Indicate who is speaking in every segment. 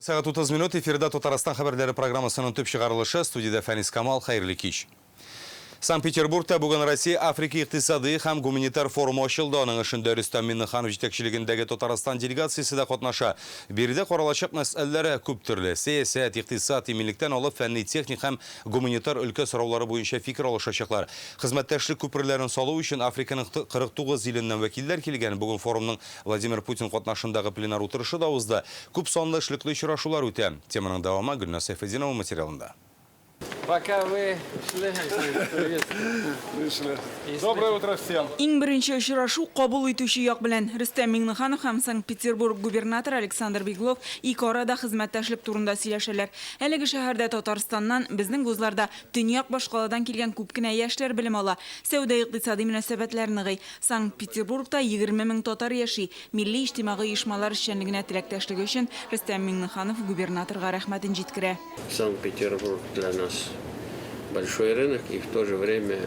Speaker 1: Сағат 30 минут эфирда Татарстан хабарлары программасының төп шығарылышы, студияда Фәнис Камал, хайырлы кич. Санкт-Петербургта бүгін Россия Африка иқтисады һәм гуманитар форумы ачылды. Аның ішінде Рөстәм Минниханов җитәкчелегендәге Татарстан делегациясе дә катнаша. Биредә каралачак мәсьәләләре күп төрле. Сәясәт, иқтисад, иминлектән алып фәнни, техник һәм гуманитар өлкә сораулары буенча фикер алышачаклар. Хезмәттәшлек күперләрен салу өчен Африканың 49 иленнән вәкилләр килгән. Бүгін форумның Владимир Путин катнашындагы пленар утырышы да узды. Күп санлы эшлекле очрашулар үтә. Теманың дәвамы Гөлнар Сайфетдинова материалында.
Speaker 2: Пока вы шли,
Speaker 3: Доброе утро всем.
Speaker 4: Иң беренче очрашу кабул итүче як белән Рөстәм Минниханов һәм Санкт-Петербург губернаторы Александр Беглов ике арада хезмәттәшлек турында сөйләшәләр. Әлеге шәһәрдә Татарстаннан, безнең вузларда төньяк башкаладан килгән күп кенә яшьләр белем ала. Сәүдә-икътисади мөнәсәбәтләр ныгый. Санкт-Петербургта 20 мең татар яши. Милли иҗтимагый оешмалар эшчәнлегенә теләктәшлеге өчен Рөстәм Минниханов губернаторга рәхмәтен җиткерә.
Speaker 2: Санкт-Петербург для нас большой рынок, и в то же время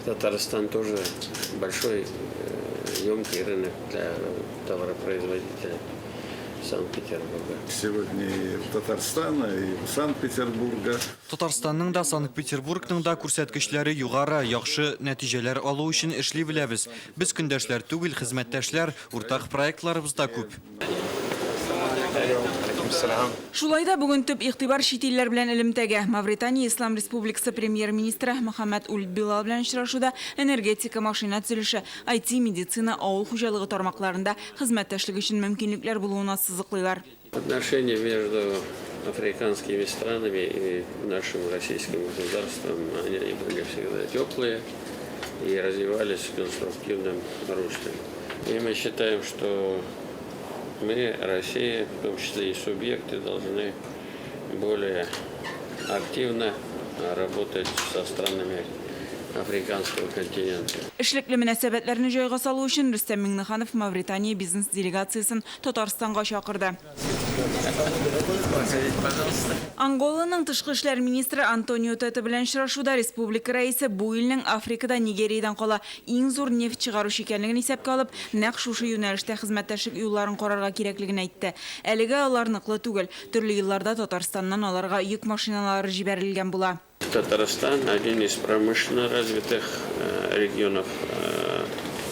Speaker 2: Татарстан тоже большой емкий рынок для товаропроизводителя Санкт-Петербурга.
Speaker 3: Сегодня и в Татарстана, и в Санкт-Петербурга.
Speaker 5: Татарстанның да, Санкт-Петербургның да күрсәткечләре югары, яхшы нәтиҗәләр алу өчен эшли беләбез. Без көндәшләр түгел, хезмәттәшләр, уртак проектларыбыз да күп.
Speaker 4: Шулайда бүген төп игътибар чит илләр белән элемтәгә. Мавритания Ислам Республикасы премьер-министры Мөхәммәд Улд Билал белән очрашуда энергетика, машина төзелеше, IT, медицина, авыл хуҗалыгы тармакларында хезмәттәшлек өчен мөмкинлекләр булуына сызыклыйлар.
Speaker 2: Отношения между африканскими странами и нашим российским государством, они были всегда теплые и развивались в конструктивном русле. И мы считаем, что мы, Россия, в том числе и субъекты, должны более активно работать со странами африканского континента.
Speaker 4: Эшлекле мөнәсәбәтләрне җайга салу өчен Рөстәм Минниханов Мавритания бизнес делегациясын Татарстанга чакырды. Анголаның тышкы эшләр министры Антонио Тете белән очрашуда республика рәисе бу илнең Африкада Нигериядан кала иң зур нефть чыгаручы икәнлеген исәпкә алып, нәкъ шушы юнәлештә хезмәттәшлек юлларын карарга кирәклеген әйтте. Әлегә алар ныклы түгел. Төрле елларда Татарстаннан аларга йөк машиналары җибәрелгән була.
Speaker 2: Татарстан один из промышленно развитых регионов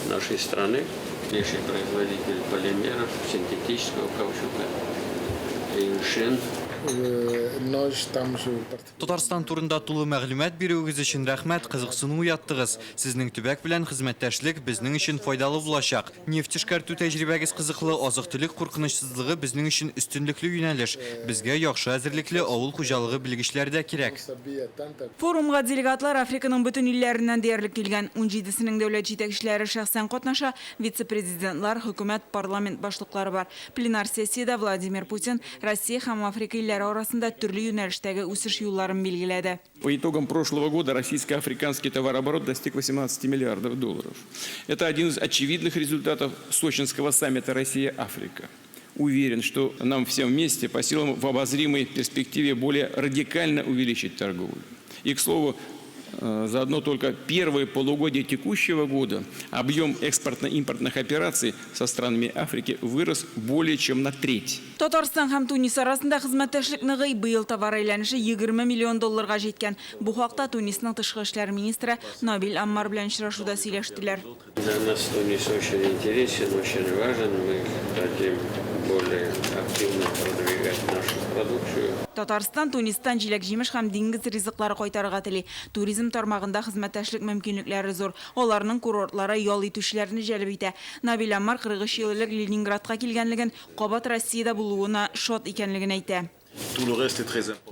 Speaker 2: нашей страны. Лучший производитель полимеров, синтетического каучука и шин.
Speaker 5: Татарстан турында тулы мәгълүмат бирүегез өчен рәхмәт, кызыксыну уяттыгыз. Сезнең төбәк белән хезмәттәшлек безнең өчен файдалы булачак. Нефть эшкәртү тәҗрибәгез кызыклы, азык-төлек куркынычсызлыгы безнең өчен өстенлекле юнәлеш. Безгә яхшы әзерлекле авыл хуҗалыгы белгечләре дә кирәк.
Speaker 4: Форумга делегатлар Африканың бөтен илләреннән диярлек килгән. 17сенең дәүләт җитәкчеләре шәхсән катнаша, вице-президентлар, хөкүмәт, парламент башлыклары бар. Пленар сессиядә Владимир Путин Россия һәм Африка илләре арасында төрле юнәлештәге үсеш юлларын билгеләде.
Speaker 6: По итогам прошлого года российско-африканский товарооборот достиг 18 миллиардов долларов. Это один из очевидных результатов сочинского саммита «Россия-Африка». Уверен, что нам всем вместе по силам в обозримой перспективе более радикально увеличить торговлю. И, к слову, за одно только первое полугодие текущего года объем экспортно-импортных операций со странами Африки вырос более чем на треть.
Speaker 4: Татарстан һәм Тунис арасында хезмәттәшлек ныгый, быел товар әйләнеше 20 миллион долларга җиткән. Бу хакта Тунисның тышкы эшләр министры Набил Аммар белән очрашуда сөйләштеләр.
Speaker 2: Для нас Тунис очень интересен, очень важен. Мы хотим более активно продвигать нашу продукцию.
Speaker 4: Татарстан Тунистан җиләк-җимеш һәм диңгез ризыклары кайтарырга тели. Туризм тармагында хезмәттәшлек мөмкинлекләре зур. Аларның курортлары ял итүчеләрне җәлеп итә. Набил Аммар 43 ел элек Ленинградка килгәнлеген, кабат Россиядә булуына шат икәнлеген әйтә.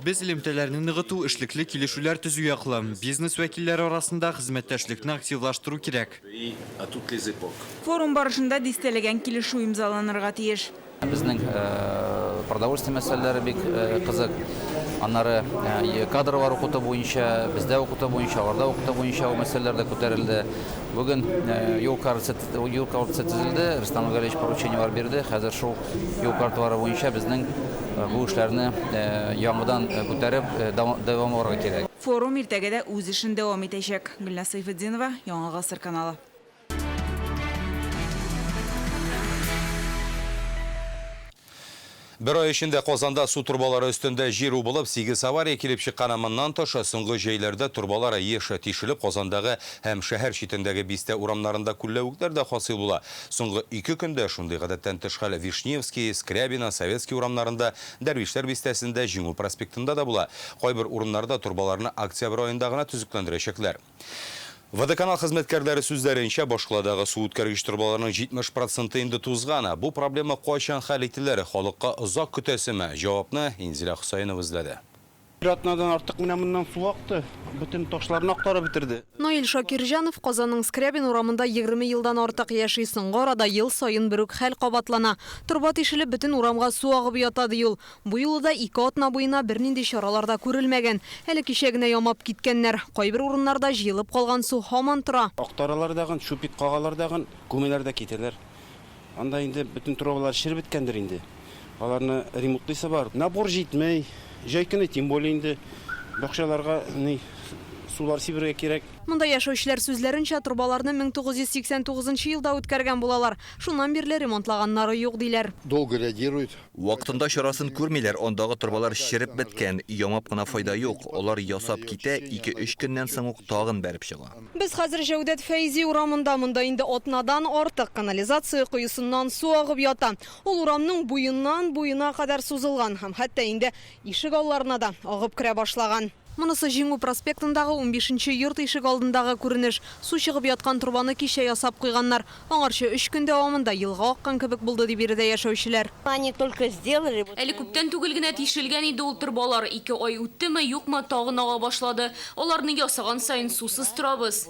Speaker 5: Без элемтәләрне ныгыту, эшлекле килешүләр төзү яклы. Бизнес вәкилләре арасында хезмәттәшлекне активлаштыру кирәк.
Speaker 4: Форум барышында дистәләгән килешү имзаланырга тиеш.
Speaker 7: Безнең продовольствие мәсьәләләре бик кызык. Аннары кадрлар укыту буенча, бездә укыту буенча, аларда укыту буенча мәсьәләләр дә күтәрелде. Бүген юл картасы төзелде, Рөстәм Галиевич поручениелар бирде. Хәзер шул юл карталары буенча безнең бу эшләрне яңадан күтәреп дәвамларга кирәк.
Speaker 4: Форум иртәгәдә үз эшен дәвам итәчәк. Гөлнар Сайфетдинова, Яңа Гасыр каналы.
Speaker 1: Bir ay içinde Qozanda su turbaları üstünde jir ubılıp 8 avariya kelip çıqqanamından toşa soңғы jeylerde turbalara yeşe tişilip Qozandağı hem şehir şitindeki biste uramlarında kullevükler de hasıl bula. Soңғы 2 günde şunday gadetten tışkal Vишневский, Скрябина, Советский uramlarında Dervişler bistesinde Жеңіл prospektinde da bula. Koy bir urunlarda turbalarını oktyabr ayındağına tüzüklendirecekler. Водоканал хезмәткәрләре сүзләренчә, башкаладагы су үткәргеч турбаларының 70% инде тузганы. Бу проблема кайчан хәл ителер? Халыкка озак көтәсеме? Җавапны Инзилә Хусаинова эзләде.
Speaker 8: Bir atnadan artık bundan su aktı. Bütün taşlarını aktarıp bitirdi.
Speaker 9: Наил Шакиржанов Казанның Скрябин урамында 20 елдан артык яши. Соңгы арада ел сайын бер үк хәл кабатлана. Турба тишелеп бөтен урамга су агып ята ди ул. Бу юлы да 2 атна буена бернинди чараларда күрелмәгән. Әле кичә генә ямап киткәннәр. Кайбер урыннарда җыелып калган су һаман тора.
Speaker 8: Актаралардагын, шупит кагалардагын күмеләрдә китәләр. Анда инде бөтен турбалар шир биткәндер инде. Аларны ремонтлыйсы бар. Набор җитмәй. Җайкыны тем более инде бакчаларга сулар сибергә кирәк.
Speaker 9: Монда яшәүчеләр сүзләренчә турбаларны 1989 елда үткәргән булалар. Шуннан бирле ремонтлаганнары юк диләр.
Speaker 10: Долго реагирует.
Speaker 11: Вакытында чарасын күрмиләр, андагы турбалар ширеп беткән, ямап кына файда юк. Алар ясап китә, 2-3 көннән соң ук тагын бәреп чыга.
Speaker 9: Без хәзер Җәүдәт Фәйзи урамында, монда инде атнадан артык канализация куюсыннан су агып ята. Ул урамның буеннан буена кадәр сузылган һәм хәтта инде ишек алларына да агып керә башлаган. Монысы Жеңіл проспектындагы 15-нче йорт ишек алдындагы күренеш. Су чыгып яткан турбаны кичә ясап куйганнар. Аңарча 3 көн дәвамында елга аккан кебек булды дип биредә яшәүчеләр.
Speaker 12: Они только сделали.
Speaker 13: Әле күптән түгел генә тишелгән иде ул турбалар. 2 ай үттеме, юкмы, тагын ага башлады. Аларны ясаган сайын сусыз торабыз.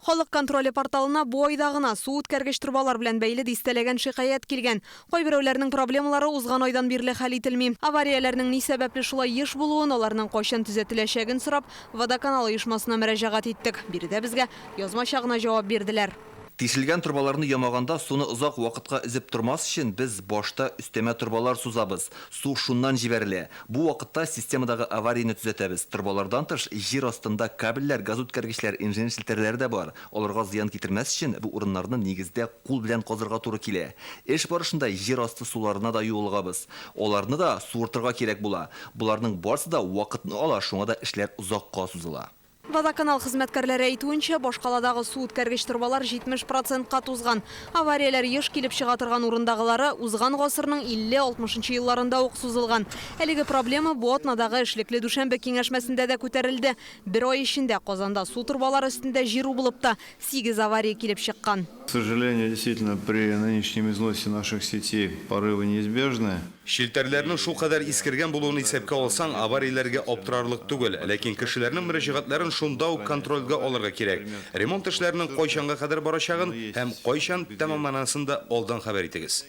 Speaker 9: Халык контроле порталына бу айда гына су үткәргеч турбалар белән бәйле дистәләгән шикаят килгән. Кайберәүләрнең проблемалары узган айдан бирле хәл ителми. Аварияләрнең ни сәбәпле шулай еш булуын, аларның кайчан төзәтеләчәген сорап, Водоканал оешмасына мөрәҗәгать иттек. Биредә безгә язмача гына җавап бирделәр.
Speaker 11: Тишелгән турбаларны ямаганда суны озак вакытка изеп тормас өчен без башта өстәмә турбалар сузабыз. Су шуннан җибәрелә. Бу вакытта системадагы аварияны төзәтәбез. Турбалардан тыш җир астында кабельләр, газ үткәргечләр, инженер шелтәрләре дә бар. Аларга зыян китермәс өчен бу урыннарны нигездә кул белән казырга туры килә. Эш барышында җир асты суларына да юылгабыз. Аларны да суыртырга кирәк була. Буларның барысы да вакытны ала, шуңа да эшләр озакка сузыла.
Speaker 9: Водоканал хезмәткәрләре әйтүенчә, башкаладагы су үткәргеч турбалар 70%-ка тузган. Аварияләр еш килеп чыга торган урындагылары узган гасырның 50-60 елларында ук сузылган. Әлеге проблема бу атнадагы эшлекле дүшәмбе киңәшмәсендә дә күтәрелде. Bir ай эчендә Казанда су турбалары өстендә җир убылып та 8 авария килеп чыккан.
Speaker 3: К сожалению, действительно, при нынешнем износе наших сетей порывы неизбежны.
Speaker 1: Шилтәрләрнең шул кадәр искергән булуын исәпкә алсаң, аварияләргә аптырарлык түгел, ләкин кешеләрнең мөрәҗәгатьләрен шунда ук контрольгә алырга кирәк. Ремонт эшләренең кайчанга кадәр барачагын һәм кайчан тәмамланасын да алдан хәбәр итегез.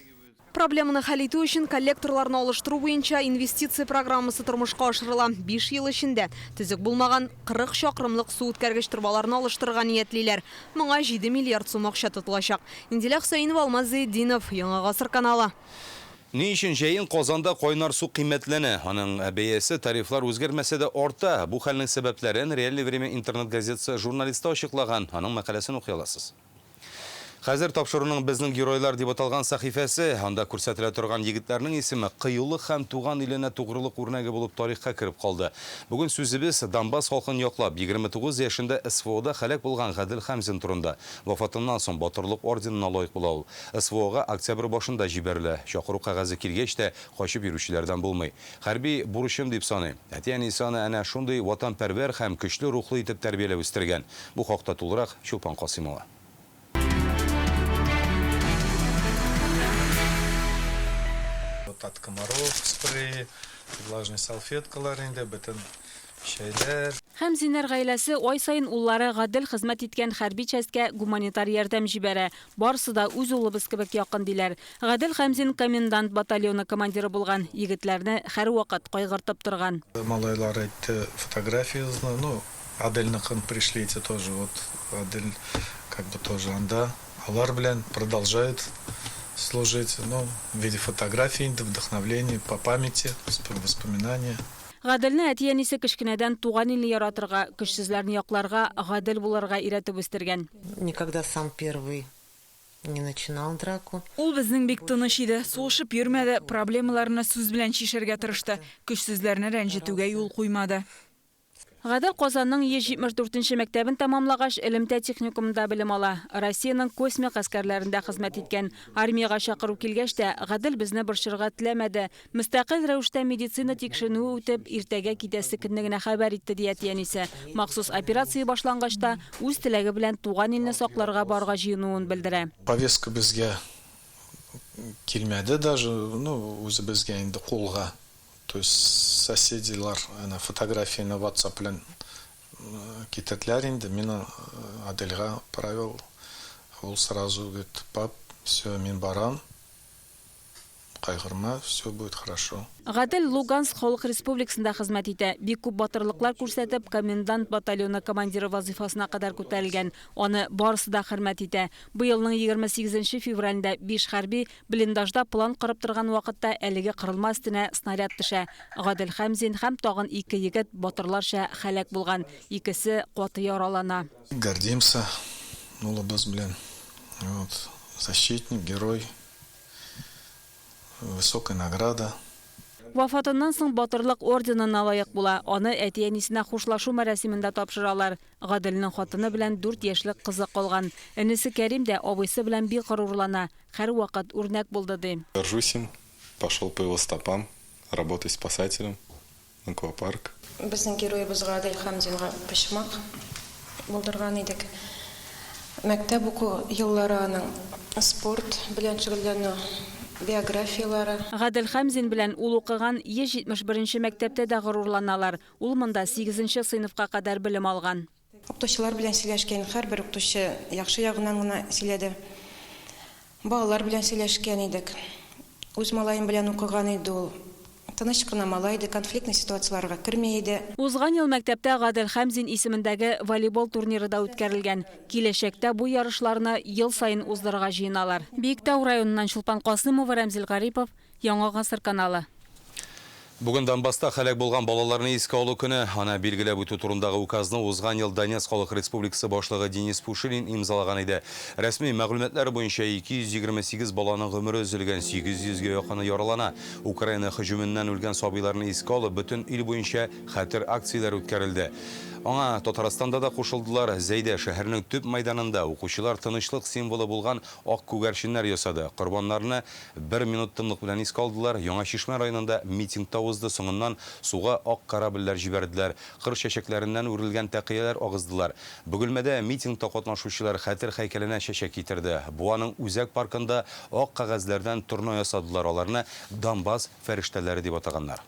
Speaker 9: Проблеманы хәл итү өчен коллекторларны алыштыру буенча инвестиция программасы тормышка ашырыла. 5 ел эчендә төзек булмаган 40 чакрымлык су үткәргеч турбаларны алыштырырга ниятлиләр. Моңа 7 миллиард сум акча тотылачак. Инзилә Хусаинова, Алмаз Зәйдинов, Яңа гасыр каналы.
Speaker 1: Ни өчен җәен Казанда кайнар су кыйммәтләнә? Аның бәясе, тарифлар үзгәрмәсә дә арта. Бу хәлнең сәбәпләрен Реальное время интернет газетасы журналисты ачыклаган. Аның мәкаләсен укый аласыз. Хәзер тапшыруның безнең геройлар дип аталган сәхифәсе, анда күрсәтелә торган егетләрнең исеме кыюлык һәм туган иленә тугрылык үрнәге булып тарихка кирип калды. Бүген сүзебез Донбасс халкын яклап 29 яшендә СВОда хәлак булган Гадел Хәмзин турында. Вафатыннан соң батырлык орденына лаек була ул. СВОга октябрь башында җибәрелә. Чакыру кәгазе килгәч тә качып йөрүчеләрдән булмый. Хәрби бурычым дип саный. Әтиян исаны әнә шундый ватанпәрвәр һәм көчле рухлы итеп тәрбияләп үстергән. Бу хакта тулырак Чулпан Касыймова.
Speaker 14: От комаров спрей, влажный салфеткалар инде, бөтен шәйләр.
Speaker 4: Хәмзиннәр гаиләсе ай сайын уллары Гадел хезмәт иткән хәрби частькә гуманитар ярдәм җибәрә. Барысы да үз улыбыз кебек якын диләр. Гадел Хәмзин комендант батальоны командиры булган, егетләрне һәрвакыт кайгыртып торган.
Speaker 14: Малайлар әйтте, фотографиясына, Аделныкын пришлите тоже, вот Адель как бы тоже анда. Алар белән продолжает служить, в виде фотографий, вдохновения, по памяти, воспоминания.
Speaker 4: Гаделне әтиянисе кечкенәдән туган илне яратырга, көчсезләрне якларга, гадел булырга өйрәтеп үстергән.
Speaker 12: Никогда сам первый
Speaker 10: не начинал драку.
Speaker 4: Ул безнең бик тыныч иде, сугышып йөрмәде, проблемаларны сүз белән чишәргә тырышты, көчсезләрне рәнҗетүгә юл куймады. Гадел Казанның 174-нче мәктәбен тамамлагач, Элемтә техникумында белем ала. Россиянең космик гаскәрләрендә хезмәт иткән. Армиягә чакыру килгәч тә, Гадел безне борчырга теләмәде. Мөстәкыйль рәвештә медицина тикшерүе үтеп, иртәгә китәсе көнне генә хәбәр итте ди әтиянисе. Махсус операция башлангачта, үз теләге белән туган илне сакларга барга җыенуын белдерә.
Speaker 14: Повестка безгә килмәде даже, үзе безгә инде кулга. То есть соседилар фотографияны WhatsApp белән китерделәр инде. Мин Аделгә правил. Ул сразу говорит: "Пап, все, мин барам. Кайгырма, все будет хорошо".
Speaker 4: Гадел Луганск Халык Республикасында хезмәт итә. Бик күп батырлыклар күрсәтеп, комендант батальоны командиры вазифасына кадәр күтәрелгән. Аны барысы да хөрмәт итә. Быелның 28 февралендә 5 хәрби блиндажда план корып торган вакытта әлеге кырылма өстенә снаряд төшә. Гадел Хәмзин һәм тагын 2 егет батырларча һәлак булган. Икесе каты яралана.
Speaker 14: Гордимся улыбыз белән. Вот, защитник, герой. Высокая награда.
Speaker 4: Вафатыннан соң батырлык орденына лаек була. Аны әти-әнисенә хушлашу мәрәсимендә тапшыралар. Гаделнең хатыны белән 4 яшьлек кызы калган. Энесе Кәрим дә абыйсы белән бик горурлана. Һәр вакыт үрнәк булды ди.
Speaker 12: Горжусь им, пошел по его стопам, работать спасателем в аквапарк.
Speaker 10: Безнең героебыз Гадел Хәмзинга пешмак булдырган идек. Мәктәп уку еллары аның спорт белән шөгыльләнү биографиялары.
Speaker 4: Гадел Хәмзин белән ул укыган 171-нче мәктәптә дә горурланалар. Ул монда 8-нче сыйныфка кадәр белем алган.
Speaker 10: Укытучылар белән сөйләшкән, һәрбер укытучы яхшы ягыннан гына сөйләде. Балалар белән сөйләшкән идек. Үз малаем белән укыган иде ул. Тыныч кына малай иде, конфликтный ситуацияларга керми иде.
Speaker 4: Узган ел мәктәптә Гадел Хәмзин исемендәге волейбол турниры да үткәрелгән. Киләчәктә бу ярышларны ел сайын уздырырга җыеналар. Биектау районыннан Чулпан Касымова, Рәмзил Гарипов, Яңа гасыр каналы.
Speaker 1: Бүген Донбасста хәлак булган балаларны искә алу көне ана билгеләп үтү турындагы указны узган ел Донецк Халык Республикасы башлыгы Денис Пушилин имзалаган иде. Рәсми мәгълүматлар буенча 228 баланың гомере өзелгән, 800гә якыны яралана. Украина һөҗүменнән үлгән сабыйларны искә алып, бөтен ил буенча хәтер акцияләре үткәрелде. Аңа Татарстанда да кушылдылар. Зәйдә шәһәрнең төп мәйданында укучылар тынычлык символы булган ак күгәрченнәр ясады. Корбаннарны 1 минут тынлык белән искә алдылар. Яңа Шишмә районында митингта узды. Соңыннан суга ак корабльләр җибәрделәр. Кыр чәчәкләреннән үрелгән тәкыяләр агыздылар. Бөгелмәдә митингта катнашучылар хәтер һәйкәленә чәчәк китерде. Буаның үзәк паркында ак кагазьләрдән торна ясадылар. Аларны Донбасс фәрештәләре дип атаганнар.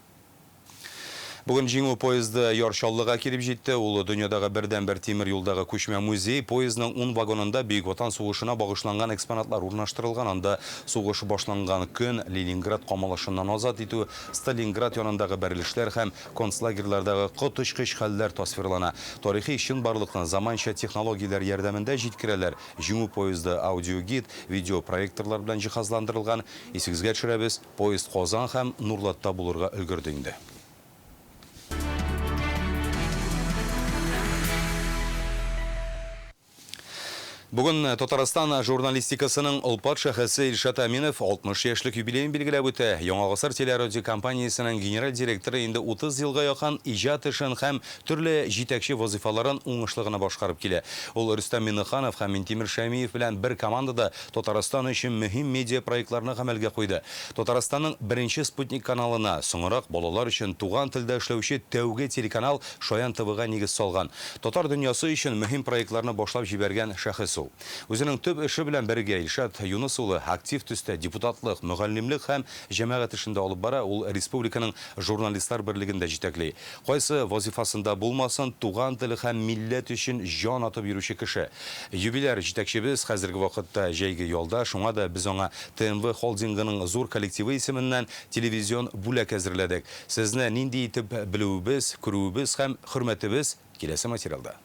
Speaker 1: Бүген җиңү поезды Яршаллыга килеп җитте. Ул дөньядагы бердән-бер тимер юлдагы күчмә музей. Поездның 10 вагонында Бөек Ватан сугышына багышланган экспонатлар урнаштырылган. Анда сугыш башланган көн, Ленинград камалышыннан азат итү, Сталинград янындагы бәрелешләр һәм концлагерьләрдәге коточкыч хәлләр тасвирлана. Тарихи чынбарлыкны заманча технологияләр ярдәмендә җиткерәләр. Җиңү поезды аудиогид, видеопроекторлар белән җиһазландырылган. Исегезгә төшерәбез, поезд Казан һәм Нурлатта булырга өлгерде инде. Бүген Татарстан журналистикасының Олпат шәхесе Илшат Аминов 60 яшьлек юбилейын билгеләп үтә. Яңа гасыр телерадио компаниясының генераль директоры инде 30 елга якын иҗат эшен һәм төрле җитәкче вазифаларын уңышлы гына башкарып килә. Ул Рөстәм Миннеханов һәм Минтимер Шәймиев белән бер командада Татарстан өчен мөһим медиа проектларны гамәлгә куйды. Татарстанның беренче спутник каналына, соңрак балалар өчен туган телдә эшләүче тәүге телеканал Шаян ТВ-га нигез салган. Татар дөньясы өчен мөһим проектларны башлап җибәргән шәхес ул. Үзенең төп эше белән бергә Илшат Юныс улы актив төстә депутатлык, мөгаллимлек һәм җәмәгать эшендә алып бара. Ул республиканың журналистлар берлегендә җитәкли. Кайсы вазифасында булмасын, туган теле һәм милләт өчен җан атып йөрүче кеше. Юбиляр җитәкчебез хәзерге вакытта җәйге ялда, шуңа да без аңа ТМВ холдингының зур коллективы исеменнән телевизион бүләк әзерләдек. Сезне нинди итеп белүебез, күрүебез һәм хөрмәтебез киләсе материалда.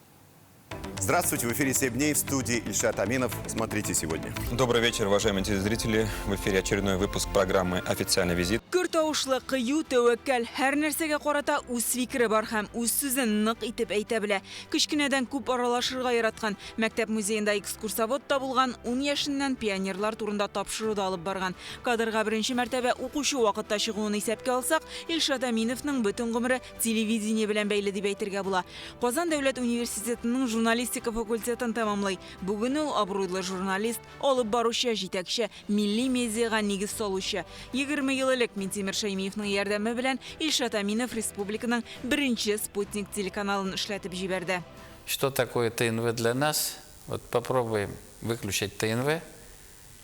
Speaker 15: Здравствуйте, в эфире «7 дней», в студии Ильшат Аминов. Смотрите сегодня.
Speaker 16: Добрый вечер, уважаемые телезрители. В эфире очередной выпуск программы «Официальный визит».
Speaker 4: Күртаушлы кыю тәвәккәл һәр нәрсәгә карата үз фикере бар һәм үз сүзен нык итеп әйтә белә. Кечкенәдән күп аралашырга яраткан, мәктәп музеенда экскурсоводта булган, 10 яшеннән пионерлар турында тапшыру да алып барган. Кадрга беренче мәртәбә укучы вакытта чыгуын исәпкә алсак, Ильшат Аминовның бөтен гомере телевидение белән бәйле дип әйтергә була. Казан дәүләт университетының журналистика факультетын тәмамлый. Бүген ул абруйлы журналист, алып баручы, җитәкче, милли медиага нигез салучы. 20 ел элек Минтимер Шәймиевның ярдәме белән Ильшат Аминов республиканың беренче спутник телеканалын эшләтеп җибәрде.
Speaker 17: Что такое ТНВ для нас? Вот попробуем выключить ТНВ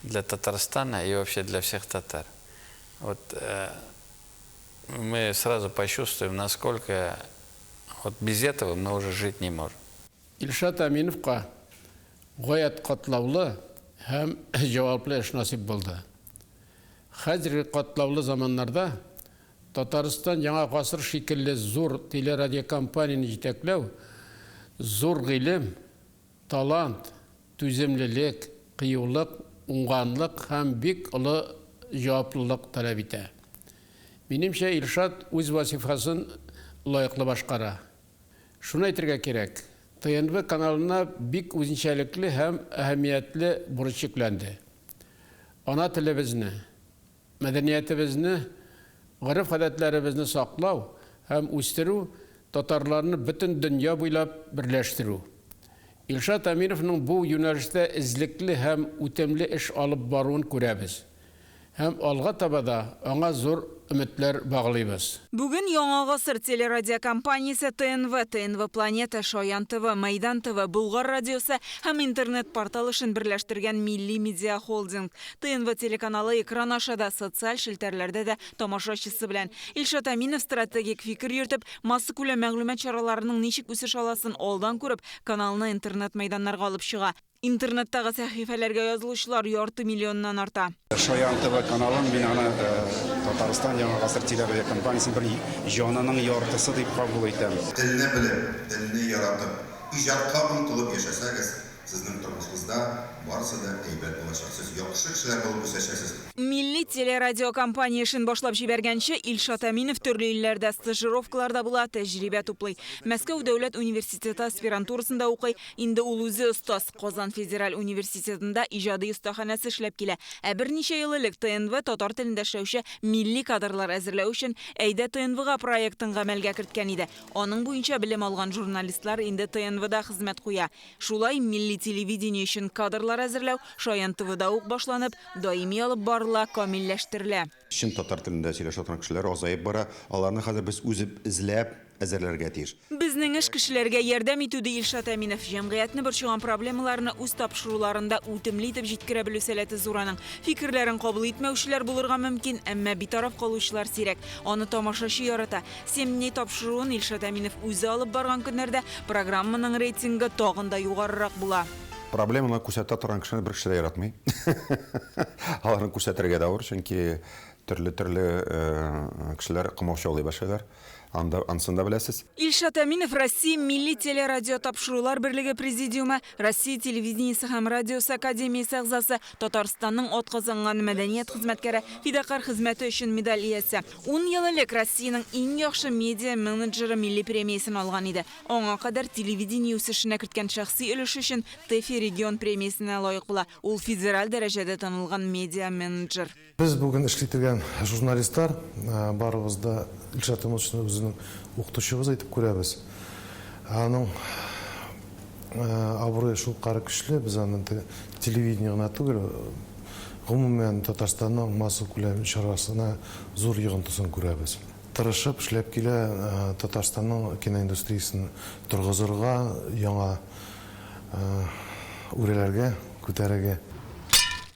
Speaker 17: для Татарстана и вообще для всех татар. Вот мы сразу почувствуем, насколько вот без этого мы уже жить не можем.
Speaker 18: Ильшат Аминовка гаять катлаулы һәм җаваплы эш насип булды. Хәзерге катлаулы заманнарда Татарстан яңа гасыр шикелле зур телерадиокомпанияны җитәкләү, зур гыйлем, талант, түземлелек, кыюлык, уңганлык һәм бик олы җаваплылык таләп итә. Минемчә, Ильшат үз вазифасын лаеклы башкара. Шуны әйтергә кирәк. ТНВ каналына бик үзенчәлекле һәм әһәмиятле бурыч йөкләнде. Ана телебезне, мәдәниятебезне, гореф-гадәтләребезне саклау һәм үстерү, татарларны бөтен дөнья буйлап берләштерү. Ильшат Аминовның бу юнәлештә эзлекле һәм үтемле эш алып баруын күрәбез. Һәм алга таба да аңа зур өметләр баглыйбыз.
Speaker 4: Бүген Яңа гасыр телерадиокомпаниясе ТНВ, ТНВ Планета, Шаян ТВ, Майдан ТВ, Булгар радиосы һәм интернет портал эшен берләштергән милли медиа холдинг. ТНВ телеканалы экран ашада, социаль шелтәрләрдә дә тамашачысы белән. Ильшат Аминов стратегик фикер йөртеп, масса күләм мәгълүмат чараларының ничек үсеш аласын алдан күреп, каналны интернет мәйданнарга алып чыга. Интернеттагы сәхифәләргә язылучылар ярты миллионнан арта.
Speaker 8: Шаян ТВ каналын мин аны Татарстан Яңа гасыр телерадиокомпаниясының бер җанының яртысы дип кабул итәм.
Speaker 19: Телне белеп, телне яратып, иҗатка омтылып яшәсәгез, сезнең тормышыгызда барысы да әйбәт булачак. Сез яхшы кешеләр булып үсәчәксез.
Speaker 4: Милли телерадиокомпания эшен башлап җибәргәнче Ильшат Аминов төрле илләрдә стажировкаларда була, тәҗрибә туплый. Мәскәү дәүләт университеты аспирантурасында укый, инде ул үзе остаз. Казан федераль университетында иҗади остаханәсе эшләп килә. Ә берничә ел элек ТНВ татар телендә эшләүче милли кадрлар әзерләү өчен Әйдә ТНВга проектын гамәлгә керткән иде. Аның буенча белем алган журналистлар инде ТНВда хезмәт куя. Шулай милли телевидение өчен кадрлар әзерләү Шаян ТВда ук башланып, даими алып барыла, камилләштерелә.
Speaker 15: Чын татар телендә сөйләшә торган кешеләр азаеп бара. Аларны хәзер без үзеп эзләп әзерләргә тиеш.
Speaker 4: Безнең эш кешеләргә ярдәм итүдә Ильшат Аминов җәмгыятьне борчыган проблемаларны үз тапшыруларында үтемле итеп җиткерә белү сәләте зур аның. Фикерләрен кабул итмәүчеләр булырга мөмкин, әмма битараф калучылар сирәк. Аны тамашачы ярата. 7 дней тапшыруын Ильшат Аминов үзе алып барган көннәрдә программаның рейтингы тагын да югарырак була.
Speaker 15: Проблеманы күрсәтә торган кешене бер кеше дә яратмый. Аларны күрсәтергә дә авыр, чөнки төрле кешеләр кымаучы алып башлыйлар. Ансында беләсез.
Speaker 4: Ильшат Аминов Россия милли телерадио тапшырулар берлеге президиумы, Россия телевидениесе һәм радиосы академиясе әгъзасы, Татарстанның атказанган мәдәният хезмәткәре, фидакар хезмәте өчен медаль иясе. 10 ел элек Россиянең иң яхшы медиа менеджеры милли премиясын алган иде. Аңа кадәр телевидение үсешенә керткән шәхси өлеш өчен ТЭФИ регион премиясына лаек була. Ул федераль дәрәҗәдә танылган медиа менеджер.
Speaker 14: Biz bugün эшләтелгән журналистлар барыбыз да Ильшат Аминовны үзенең укытучыбыз итеп күрәбез. Аның абруе шул кары көчле, без аны телевидениега түгел, гомумән Татарстанның масса күләм чарасына зур йогынтысын күрәбез. Тырышып эшләп килә Татарстанның киноиндустриясын торгызырга, яңа үреләргә күтәрергә.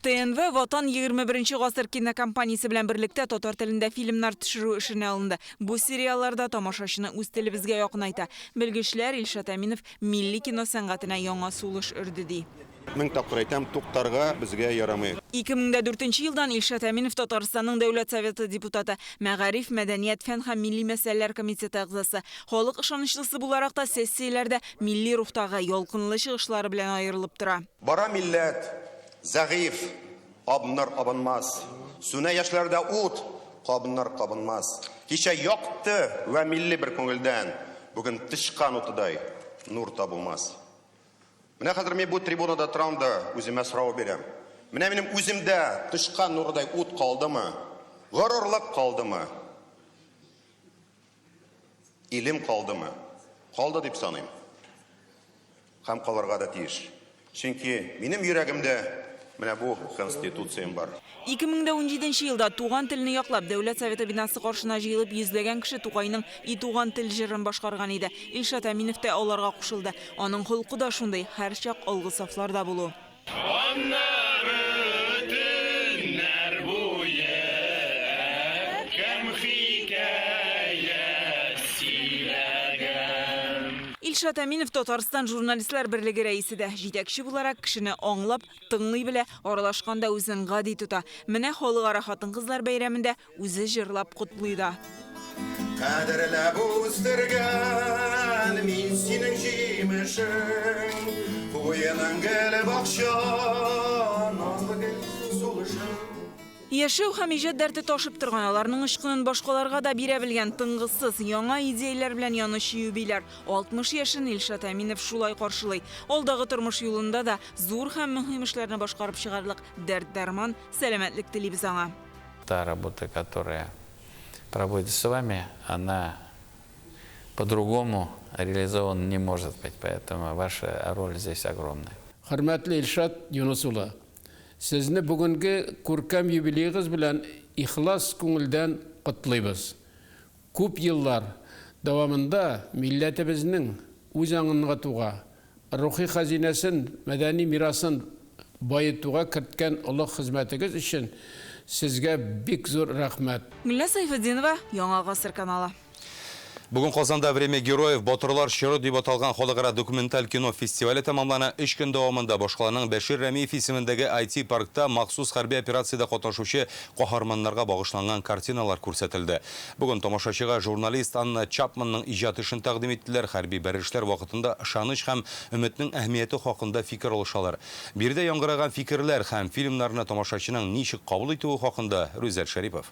Speaker 4: ТНВ Ватан 21 гасыр кинокомпаниясе белән берлектә татар телендә фильмнар төшерү эшенә алынды. Бу сериалларда тамашачыны үз телебезгә якынайта. Белгечләр Ильшат Аминов милли кино сәнгатенә яңа сулыш өрде ди.
Speaker 15: Мең тапкыр әйтәм, туктарга безгә ярамый.
Speaker 4: 2004 елдан Илшат Әминов Татарстанның Дәүләт Советы депутаты, Мәгариф, Мәдәният, фән һәм милли мәсьәләләр комитеты әгъзасы. Халык ышанычлысы буларак та сессияләрдә милли рухтагы ялкынлы чыгышлары белән аерылып тора.
Speaker 19: Бара милләт, зәгыйф, абыннар абынмас. Сүнә яшьләрдә ут, кабыннар кабынмас. Кичә якты вә милли бер күңелдән, бүген тышкан утыдай нур табылмас. Менә хәзер мен бу трибунада торам да үземә сорау бирәм. Менә минем үземдә тышкан нурдай ут калдымы? Горурлык калдымы? Илем калдымы? Калды дип саныйм. Һәм калырга да тиеш. Чөнки минем йөрәгемдә менә бу конституциям бар.
Speaker 4: 2017 елда туган телне яклап Дәүләт Советы бинасы каршына җыелып йөзләгән кеше Тукайның «И туган тел» җырын башкарган иде. Илшат Әминов та аларга кушылды. Аның холкы да шундый, һәрчак алгы сафларда булу. Илшат Әминов Татарстан журналистлар берлеге рәисе дә. Җитәкче буларак кешене аңлап, тыңлый белә, аралашканда үзен гади тута. Менә халыкара хатын-кызлар бәйрәмендә үзе җырлап котлый да.
Speaker 19: Кадерләп үстергән мин синең җимешең, куеның гел бакча, назлы гел сулышың.
Speaker 4: Яшәү һәм иҗат дәрте ташып торган, аларның ышкынын башкаларга да бирә белгән тынгысыз, яңа идеяләр белән янучы юбилар. 60 яшын Илшат Әминов шулай каршылый. Алдагы тормыш юлында да зур һәм мөһим эшләрне башкарып чыгарлык дәрт-дарман, сәламәтлек телибез аңа.
Speaker 17: Та работа, которая проводится с вами, она по-другому реализована не может быть, поэтому ваша роль здесь огромная.
Speaker 18: Хөрмәтле Илшат Юнус улы, сезне бүгенге күркәм юбилейгыз белән ихлас күңелдән котлыйбыз. Күп еллар дәвамында милләтебезнең үз аңынга туга, рухи хазинәсен, мәдәни мирасын байытуга керткән олуг хезмәтегез өчен сезгә бик зур рәхмәт.
Speaker 4: Гүлназ Сайфетдинова, Яңа Гасыр каналы.
Speaker 1: Бүген Казанда «Время героев» Батырлар чоры дип аталган халыкара документаль кино фестивале тамамлана. 3 көн дәвамында башкаланың Бәшир Рәмиев исемендәге IT паркта махсус хәрби операциядә катнашучы каһарманнарга багышланган картиналар күрсәтелде. Бүген тамашачыга журналист Анна Чапманның иҗат эшен тәкъдим иттеләр. Хәрби бәрелешләр вакытында ышаныч һәм өметнең әһмияте хакында фикер алышалар. Бирдә яңгыраган фикерләр һәм фильмнарны тамашачының ничек кабул итүе хакында Рүзәл Шәрипов.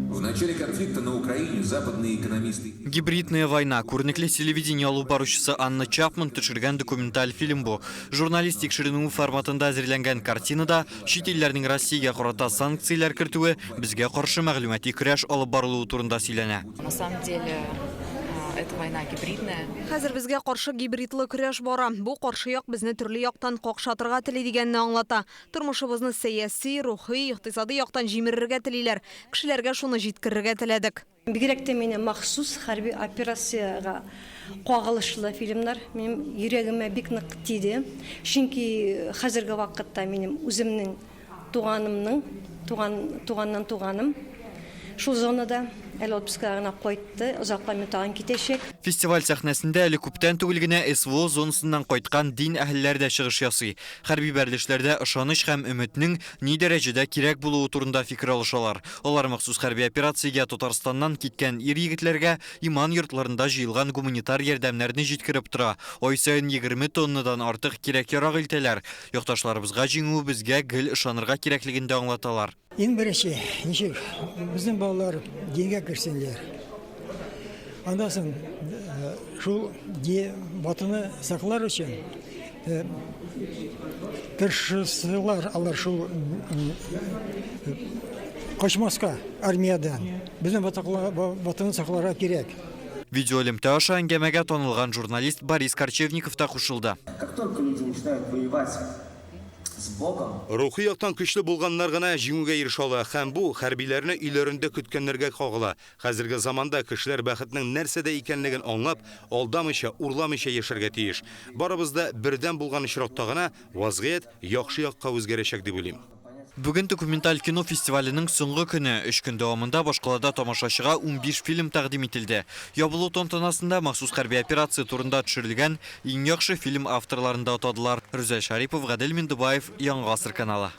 Speaker 20: В начале конфликта на Украине западные экономисты...
Speaker 5: Гибридная война. Күрнекле телевидение алу баручысы Анна Чапман төшергән документаль фильм бу. Журналист тикшеренү форматында әзерләнгән картинада чит илләрнең Россиягә карата санкцияләр кертүе, безгә каршы мәгълүмати көрәш алып барылуы турында сөйләнә.
Speaker 21: На самом деле, эта война гибридная.
Speaker 9: Хәзер безгә каршы гибридлы көрәш бара. Бу каршы як безне төрле яктан какшатырга тели дигәнне аңлата. Тормышыбызны сәяси, рухи, икътисади яктан җимерергә телиләр. Кешеләргә шуны җиткерергә теләдек.
Speaker 22: Бигрәк тә мине махсус хәрби операциягә кагылышлы фильмнар минем йөрәгемә бик нык тиде. Чөнки хәзерге вакытта минем үземнең туганнан шул зонада Әлотпискарына кайтты, озакламый тагын китәчәк.
Speaker 5: Фестиваль сәхнәсендә әле күптән түгел генә СВО зонасыннан кайткан дин әһелләре дә чыгыш ясый. Хәрби бәрелешләрдә ышаныч һәм өметнең ни дәрәҗәдә кирәк булуы турында фикер алышалар. Алар махсус хәрби операциягә Татарстаннан киткән ир-егетләргә иман йортларында җыелган гуманитар ярдәмнәрне җиткереп тора. Ай саен 20 тоннадан артык кирәк-ярак илтәләр. Якташларыбызга җиңү безгә гел ышанырга кирәклеген дә аңлаталар.
Speaker 23: Иң беренче, ничек безнең балалар дингә керсенләр. Андан соң шул батыны саклар өчен тырышсылар, алар шул качмаска армиядан. Безнең батыны сакларга кирәк.
Speaker 5: Видеолемтә аша әңгәмәгә танылган журналист Борис Корчевников та кушылды.
Speaker 24: Как только люди начинают воевать с Богом.
Speaker 1: Рухи яктан көчле булганнар гына җиңүгә ирешә ала һәм бу хәрбиләрне өйләрендә көткәннәргә кагыла. Хәзерге заманда кешеләр бәхетнең нәрсәдә икәнлеген аңлап, алдамыйча, урламыйча яшәргә тиеш. Барыбыз да бердән булган очракта гына вазгыять яхшы якка үзгәрәчәк дип уйлыйм.
Speaker 5: Бүген документаль кино фестиваленең соңгы көне 3 көн дәвамында башкалада тамашачыга 15 фильм тәкъдим ителде. Ябылу тантанасында махсус хәрби операция турында төшерелгән иң яхшы фильм авторларында атадылар. Рүзәл Шарипов, Гадел Миндубаев, Яңа гасыр каналы.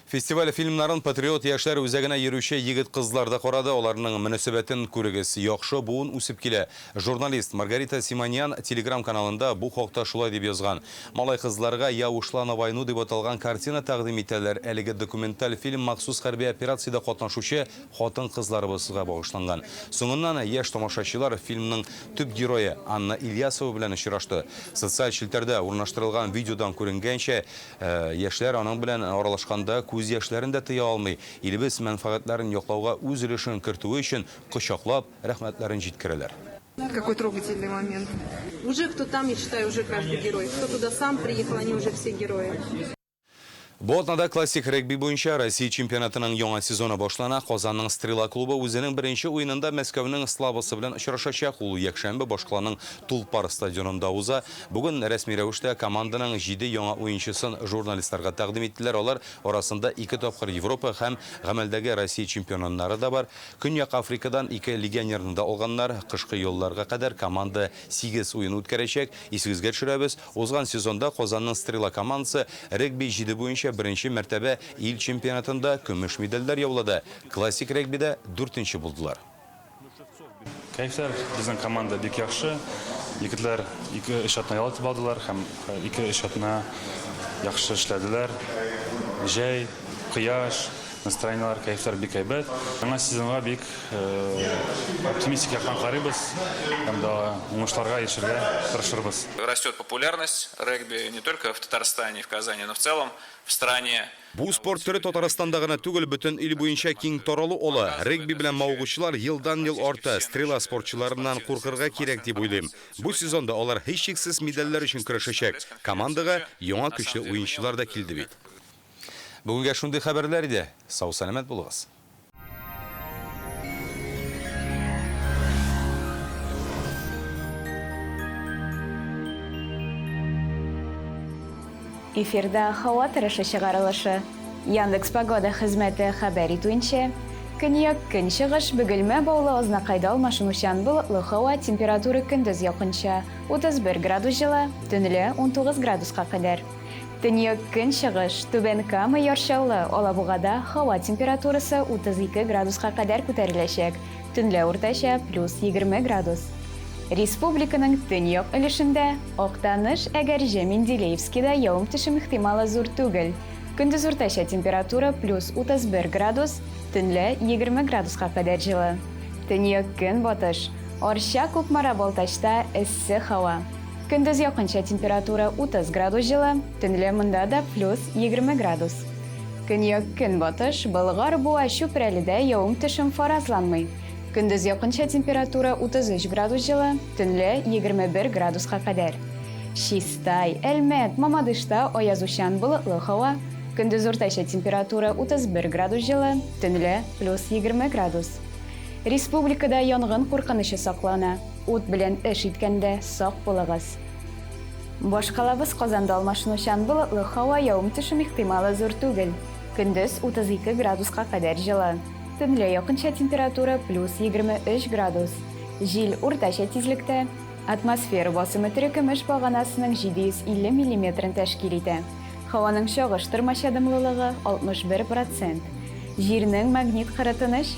Speaker 1: Фестиваль фильмнарын патриот яшьләр үзәгенә йөрүче егет-кызларда карады. Аларның мөнәсәбәтен күрегез. Яхшы буын үсеп килә. Журналист Маргарита Симоньян Telegram каналында бу хакта шулай дип язган. Малай кызларга «Я ушла на войну» дип аталган картина тәкъдим итәләр. Әлеге документаль фильм махсус хәрби операциядә катнашучы хатын-кызларыбызга багышланган. Соңыннан яшь тамашачылар фильмның төп герое Анна Ильясова белән очрашты. Социаль челтәрдә урнаштырылган видеодан күренгәнчә, яшьләр аның белән аралашканда күз яшьләрен дә тыя алмый. Илебез мәнфәгатьләрен яклауга үз өлешен кертүе өчен кочаклап рәхмәтләрен җиткерәләр.
Speaker 9: Какой трогательный момент. Уже кто там, я считаю, уже каждый герой. Кто туда сам приехал, они уже все герои.
Speaker 1: Ботнада классик регби буенча Россия чемпионатының яңа сезоны башлана. Казанның Стрела клубы үзенең беренче уенында Мәскәүнең Славасы белән очрашачак. Ул якшәмбе башкаланың Тулпар стадионында уза. Бүген рәсми рәвештә команданың 7 яңа уенчысын журналистларга тәкъдим иттеләр. Алар арасында 2 тапкыр Европа һәм гамәлдәге Россия чемпионнары да бар. Көньяк Африкадан 2 легионерны да алганнар. Кышкы елларга кадәр команда 8 уен үткәрәчәк. Исегезгә төшерәбез. Узган сезонда Казанның Стрела командасы регби 7 буенча беренче мәртәбә ил чемпионатында көмеш медальләр яулады. Классик регбида 4-нче булдылар.
Speaker 2: Кайфлар безнең команда бик яхшы. Егетләр 2 эшатны ялтып алдылар һәм 2 эшатны яхшы эшләделәр. Җәй, кояш, настроениялар, кайфлар бик әйбәт. Яңа сезонга бик оптимистик яктан карыйбыз һәм дә уңышларга ирешергә тырышырбыз.
Speaker 6: Растет популярность регби не только в Татарстане и в Казани, но в целом в стране.
Speaker 1: Бу спорт төре Татарстанда гына түгел, бөтен ил буенча киң таралу ала. Регби белән мавыгучылар елдан-ел арта. Стрела спортчыларыннан куркырга кирәк дип уйлыйм. Бу сезонда алар һичшиксез медальләр өчен көрәшәчәк. Командага яңа көчле уенчылар да килде бит. Бүгенгә шундый хәбәрләр иде. Сау сәламәт булыгыз.
Speaker 7: Эфирда һава торышы чыгарылышы. Яндекс погода хезмәте хәбәр итүенчә, көньяк көнчыгыш Бөгелмә баулы Азнакайда алмашынучан болытлы һава температура көндез якынча 31 градус жылы, төнлә 19 градуска кадәр. Төньяк көнчыгыш Түбән Кама яршаулы Алабугада һава температурасы 32 градуска кадәр күтәреләчәк, төнлә уртача +20 градус. Республиканың төньяк өлешендә Актаныш, Әгәрҗе, Менделеевскида явым-төшем ихтималы зур түгел. Көндез уртача температура +31 градус, төнлә 20 градуска кадәр җылы. Төньяк көнбатыш Арча, Кукмара, Балтачта эссе һава. Көндез якынча температура 30 градус җылы, төнлә монда да +20 градус. Көньяк көнбатыш Болгар, Буа, Чүпрәледә явым-төшем фаразланмый. Көндез якынча температура 33 градус җылы, төнлә 21 градуска кадәр. Чистай, Әлмәт, Мамадышта аязучан болытлы һава. Көндез уртача температура 31 градус җылы, төнлә +20 градус. Республикада янгын куркынычы саклана. Ут белән эш иткәндә сак булыгыз. Башкалабыз Казанда алмашынучан болытлы һава явым-төшем ихтималы зур түгел. Көндез 32 градуска кадәр җылы. Төнлә якынча температура +23 градус. Җил уртача тизлектә. Атмосфера басымы төркемеш баганасының 750 мм тәшкил итә. Һаваның чагыштырмача дымлылыгы 61%. Җирнең магнит кырытыныш